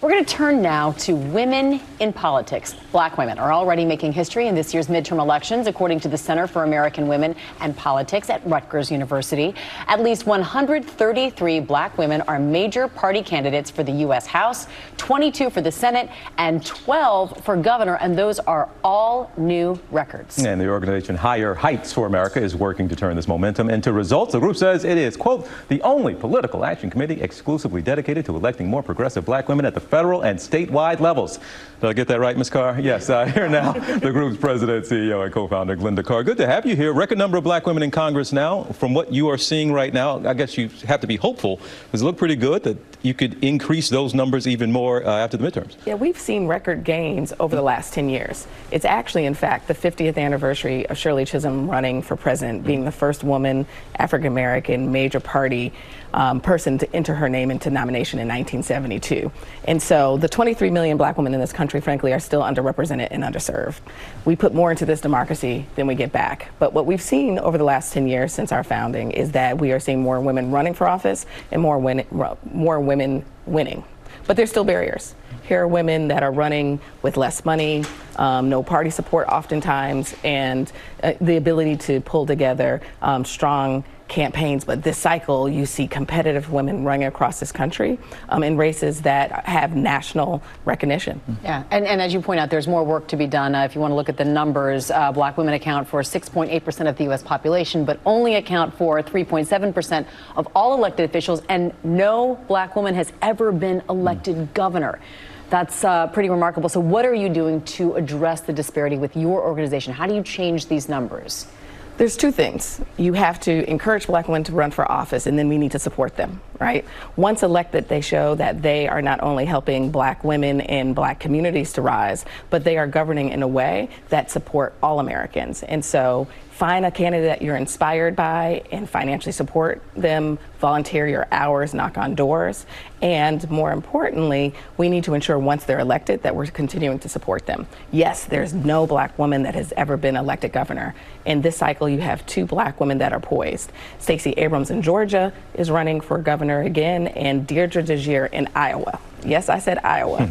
We're going to turn now to women in politics. Black women are already making history in this year's midterm elections, according to the Center for American Women and Politics at Rutgers University. At least 133 black women are major party candidates for the U.S. House, 22 for the Senate, and 12 for governor, and those are all new records. And the organization Higher Heights for America is working to turn this momentum into results. The group says it is, quote, the only political action committee exclusively dedicated to electing more progressive black women at the federal and statewide levels. Did I get that right, Ms. Carr? Yes, here now, the group's president, CEO, and co-founder, Glynda Carr. Good to have you here. Record number of black women in Congress now. From what you are seeing right now, I guess you have to be hopeful. Does it look pretty good that you could increase those numbers even more after the midterms? Yeah, we've seen record gains over the last 10 years. It's actually, in fact, the 50th anniversary of Shirley Chisholm running for president, being the first woman, African-American, major party person to enter her name into nomination in 1972. And so the 23 million black women in this country, frankly, are still underrepresented and underserved. We put more into this democracy than we get back. But what we've seen over the last 10 years since our founding is that we are seeing more women running for office and more women winning. But there's still barriers. Here are women that are running with less money, no party support oftentimes, and the ability to pull together strong campaigns. But this cycle, you see competitive women running across this country in races that have national recognition. Yeah, and as you point out, there's more work to be done. If you want to look at the numbers, black women account for 6.8% of the U.S. population, but only account for 3.7% of all elected officials, and no black woman has ever been elected governor. That's pretty remarkable. So what are you doing to address the disparity with your organization? How do you change these numbers? There's two things. You have to encourage black women to run for office, and then we need to support them, right? Once elected, they show that they are not only helping black women and black communities to rise, but they are governing in a way that support all Americans. And so find a candidate that you're inspired by and financially support them, volunteer your hours, knock on doors, and more importantly, we need to ensure once they're elected that we're continuing to support them. Yes, there's no black woman that has ever been elected governor. In this cycle, you have two black women that are poised. Stacey Abrams in Georgia is running for governor again, and Deirdre DeGier in Iowa. Yes, I said Iowa,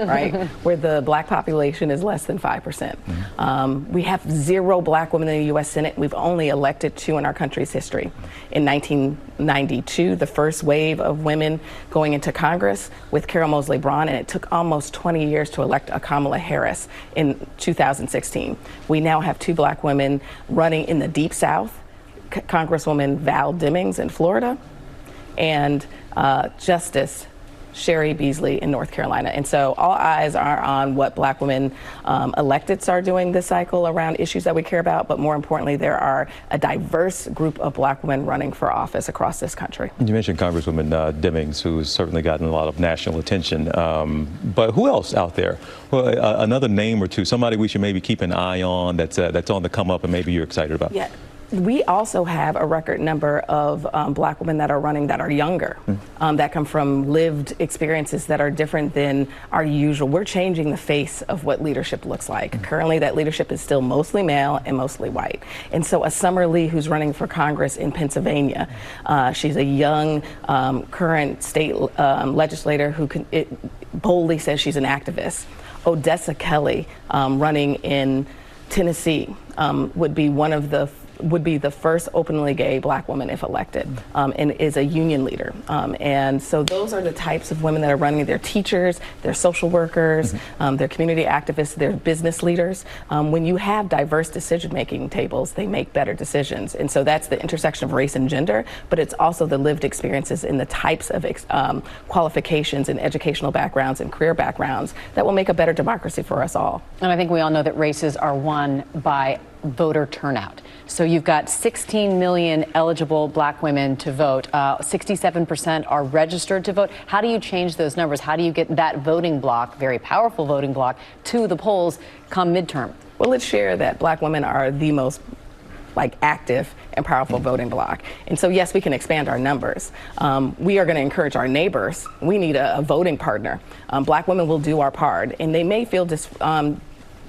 right? Where the black population is less than 5%. We have 0 black women in the U.S. Senate. We've only elected 2 in our country's history. In 1992, the first wave of women going into Congress with Carol Moseley Braun, and it took almost 20 years to elect a Kamala Harris in 2016. We now have 2 black women running in the Deep South, Congresswoman Val Demings in Florida, and Justice Sherry Beasley in North Carolina. And so all eyes are on what black women electeds are doing this cycle around issues that we care about, but more importantly, there are a diverse group of black women running for office across this country. You mentioned Congresswoman Demings, who's certainly gotten a lot of national attention, but who else out there? Well, another name or two, somebody we should maybe keep an eye on that's on the come up and maybe you're excited about. Yeah. We also have a record number of black women that are running that are younger, that come from lived experiences that are different than our usual. We're changing the face of what leadership looks like. Currently, that leadership is still mostly male and mostly white. And so a Summer Lee who's running for Congress in Pennsylvania, she's a young current state legislator who boldly says she's an activist. Odessa Kelly running in Tennessee would be the first openly gay black woman if elected, and is a union leader. And so those are the types of women that are running. They're teachers, they're social workers, they're community activists, they're business leaders. When you have diverse decision-making tables, they make better decisions. And so that's the intersection of race and gender, but it's also the lived experiences and the types of qualifications and educational backgrounds and career backgrounds that will make a better democracy for us all. And I think we all know that races are won by voter turnout. So you've got 16 million eligible black women to vote. 67% are registered to vote. How do you change those numbers? How do you get that voting bloc, very powerful voting bloc, to the polls come midterm? Well, let's share that black women are the most active and powerful voting bloc. And so, yes, we can expand our numbers. We are going to encourage our neighbors. We need a voting partner. Black women will do our part, and they may feel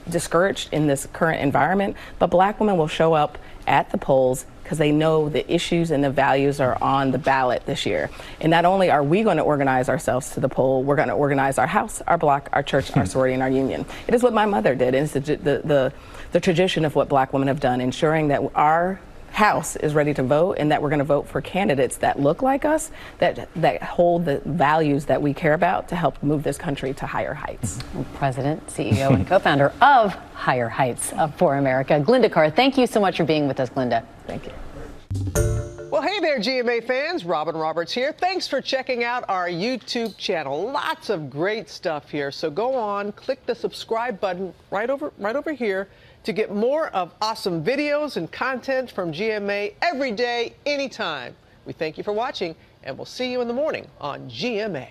discouraged in this current environment, but black women will show up at the polls because they know the issues and the values are on the ballot this year. And not only are we going to organize ourselves to the poll, we're going to organize our house, our block, our church, our sorority, and our union. It is what my mother did. It's the tradition of what Black women have done, ensuring that our House is ready to vote and that we're going to vote for candidates that look like us, that hold the values that we care about to help move this country to higher heights. President, CEO, and co-founder of Higher Heights for America, Glynda Carr. Thank you so much for being with us, Glynda. Thank you. Well, hey there, GMA fans. Robin Roberts here. Thanks for checking out our YouTube channel. Lots of great stuff here. So go on, click the subscribe button right over here to get more of awesome videos and content from GMA every day, anytime. We thank you for watching, and we'll see you in the morning on GMA.